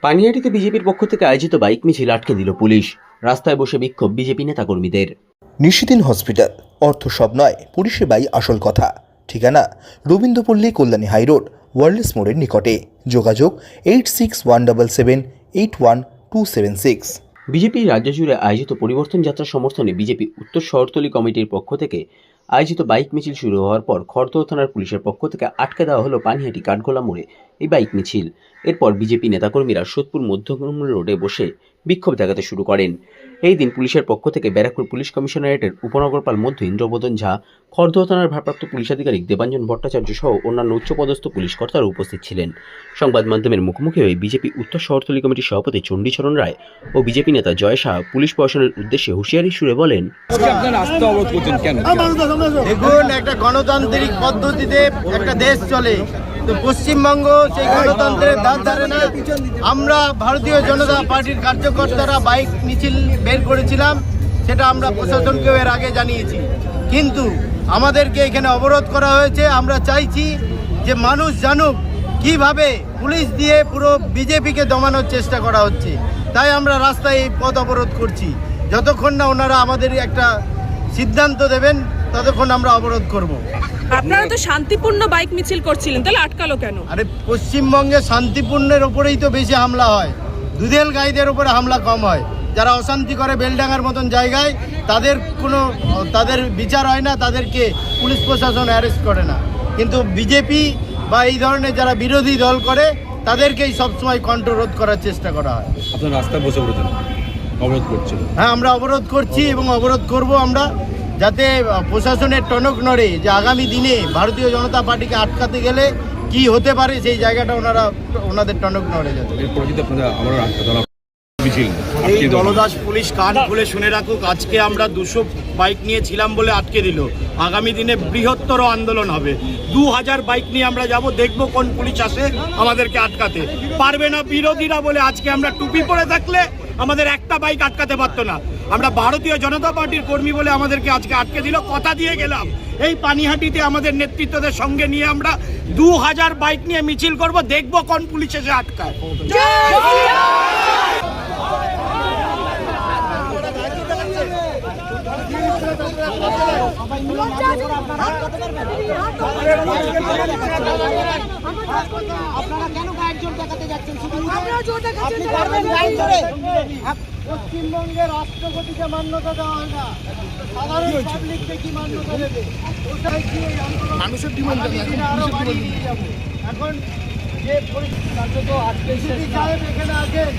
পানিহাটিতে বিজেপির পক্ষ থেকে আয়োজিত বাইক মিছিল আটকে দিল পুলিশ। রাস্তায় বসে বিক্ষোভ বিজেপি নেতাকর্মীদের। নিশিদিন হসপিটাল, অর্থ সব নয়, পরিষেবাই আসল কথা। ঠিকানা রবীন্দ্রপল্লী, কল্যাণী হাইরোড, ওয়ার্ল্ডস মোড়ের নিকটে। যোগাযোগ 8617781276। বিজেপি রাজ্য জুড়ে আয়োজিত পরিবর্তন যাত্রা সমর্থনে বিজেপি উত্তর শহরতলি কমিটির পক্ষ থেকে আয়োজিত বাইক মিছিল শুরু হওয়ার পর খড়দহ থানার পুলিশের পক্ষ থেকে আটকে দেওয়া হলো পানিহাটি কাঠগোলা মোড়ে এই বাইক মিছিল। এরপর বিজেপি নেতাকর্মীরা সোদপুর মধ্যগ্রাম রোডে বসে বিক্ষোভ দেখাতে শুরু করেন। এই দিন পুলিশের পক্ষ থেকে ব্যারাকপুর পুলিশ কমিশনারেটের উপনগরপাল মধ্য ইন্দ্রবোধন ঝা, খড়দহ থানার ভারপ্রাপ্ত পুলিশ আধিকারিক দেবাঞ্জন ভট্টাচার্য সহ অন্যান্য উচ্চপদস্থ পুলিশ কর্তারা উপস্থিত ছিলেন। সংবাদ মাধ্যমের মুখোমুখি হয়ে বিজেপি উত্তর শহরতলি কমিটির সভাপতি চণ্ডীচরণ রায় ও বিজেপি নেতা জয় শাহ পুলিশ প্রশাসনের উদ্দেশ্যে হুঁশিয়ারি সুরে বলেন, দেখুন, একটা গণতান্ত্রিক পদ্ধতিতে একটা দেশ চলে, তো পশ্চিমবঙ্গ সেই গণতন্ত্রের ধার ধারে না। আমরা ভারতীয় জনতা পার্টির কার্যকর্তারা বাইক মিছিল বের করেছিলাম, সেটা আমরা প্রশাসনকেও এর আগে জানিয়েছি, কিন্তু আমাদেরকে এখানে অবরোধ করা হয়েছে। আমরা চাইছি যে মানুষ জানুক কিভাবে পুলিশ দিয়ে পুরো বিজেপিকে দমানোর চেষ্টা করা হচ্ছে। তাই আমরা রাস্তায় এই পথ অবরোধ করছি। যতক্ষণ না ওনারা আমাদের একটা সিদ্ধান্ত দেবেন ততক্ষণ আমরা অবরোধ করব। আপনারা তো শান্তিপূর্ণ বাইক মিছিল করছিলেন, তাহলে আটকালো কেন? আরে পশ্চিমবঙ্গে শান্তিপূর্ণের ওপরেই তো বেশি হামলা হয়, দুধেল গাইদের উপরে হামলা কম হয়। যারা অশান্তি করে বেলডাঙ্গার মতন জায়গায়, তাদের বিচার হয় না, তাদেরকে পুলিশ প্রশাসন অ্যারেস্ট করে না। কিন্তু বিজেপি বা এই ধরনের যারা বিরোধী দল করে তাদেরকেই সবসময় কণ্ঠরোধ করার চেষ্টা করা হয়। আপনার রাস্তায় বসে পড়েছেন, অবরোধ করছেন? হ্যাঁ, আমরা অবরোধ করছি এবং অবরোধ করব আমরা, যাতে প্রশাসনের টনক নড়ে যে আগামী দিনে ভারতীয় জনতা পার্টিকে আটকাতে গেলে কি হতে পারে, সেই জায়গাটা ওনাদের টনক নড়ে যাবে। এই দলদাস পুলিশ কান খুলে শুনে রাখুক, আজকে আমরা 200 বাইক নিয়ে ছিলাম বলে আটকে দিল। আগামী দিনে বৃহত্তর আন্দোলন হবে, 2000 বাইক নিয়ে আমরা যাব, দেখব কোন পুলিশ আসে আমাদেরকে আটকাতে পারবে না। বিরোধীরা বলে আজকে আমরা টুপি পরে থাকলে আমাদের একটা বাইক আটকাতে পারতো না। আমরা ভারতীয় জনতা পার্টির কর্মী বলে আমাদেরকে আজকে আটকে দিল। কথা দিয়ে গেলাম এই পানিহাটিতে আমাদের নেতৃত্বদের সঙ্গে নিয়ে আমরা 2000 বাইক নিয়ে মিছিল করব, দেখব কোন পুলিশ এসে আটকায়। পশ্চিমবঙ্গের রাষ্ট্রপতিকে মান্যতা দেওয়া হয় না, সাধারণ পাবলিককে কি মান্যতা দেবে? মানুষের ডিমান্ড আরো বাড়িয়ে দিয়ে যাবো। এখন যে পরিস্থিতি সাহেব এখানে আছেন,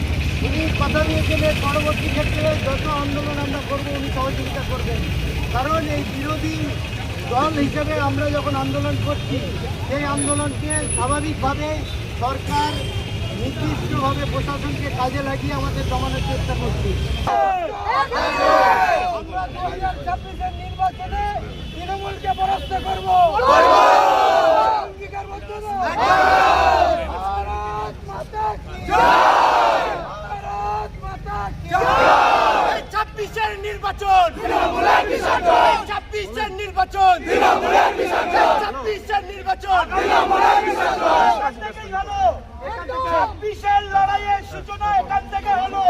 উনি কথা দিয়েছিলেন পরবর্তী ক্ষেত্রে যত আন্দোলন আমরা করবো উনি সহযোগিতা করবেন। কারণ এই বিরোধী দল হিসেবে আমরা যখন আন্দোলন করছি, সেই আন্দোলনকে স্বাভাবিকভাবে সরকার নির্দিষ্টভাবে প্রশাসনকে কাজে লাগিয়ে আমাদের দমানোর চেষ্টা করছি। আমরা 2026-এর নির্বাচনে তৃণমূলকে পরাস্ত করব। নির্বাচন 26-এর নির্বাচন 26-এর নির্বাচন 26-এর লড়াইয়ের সূচনা এখান থেকে হলো।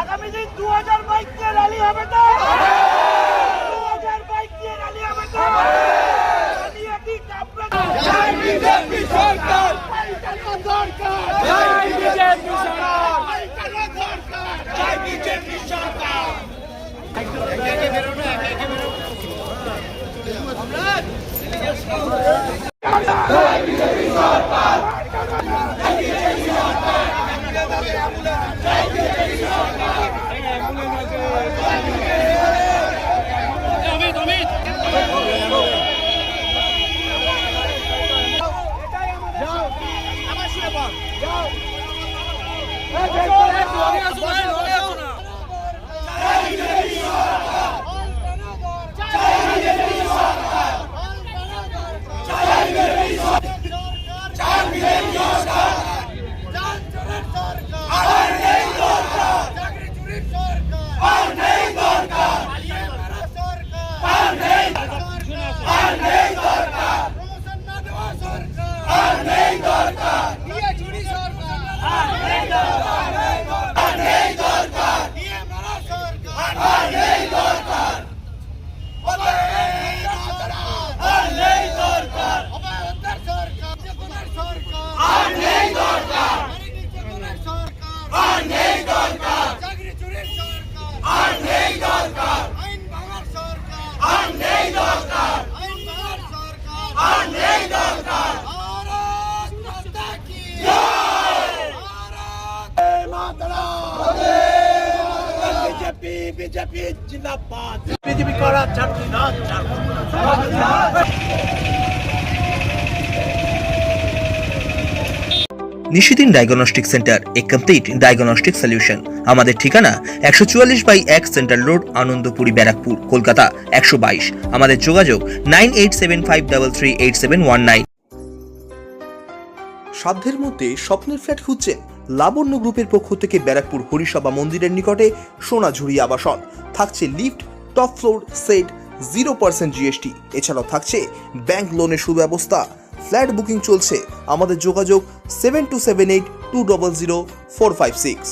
আগামী দিন 2000 বাইক নিয়ে র্যালি হবে তো, 2000 বাইক নিয়ে র্যালি হবে তো। জয় বিজেপি সরকার, দরকার জয় বিজেপি সরকার, জয় বিজেপি সরকার। বিজেপি জিন্দাবাদ, বিজেপি করা ছাত্রী না নিশিদিন ডায়াগনস্টিক সেন্টার, এ কমপ্লিট ডায়াগনস্টিক সলিউশন। আমাদের ঠিকানা 144/1 সেন্ট্রাল রোড, আনন্দপুরি, ব্যারাকপুর, কলকাতা 122। আমাদের যোগাযোগ 9875338719। সাধ্যের মধ্যে স্বপ্নের ফ্ল্যাট খুঁজছেন? লাবণ্য গ্রুপের পক্ষ থেকে ব্যারাকপুর হরিসভা মন্দিরের নিকটে সোনাঝুরি আবাসন। থাকছে lift, top floor, set, 0% GST। এছাড়াও থাকছে ব্যাংক লোনের সুব্যবস্থা। ফ্ল্যাট বুকিং চলছে। আমাদের যোগাযোগ 7278200456।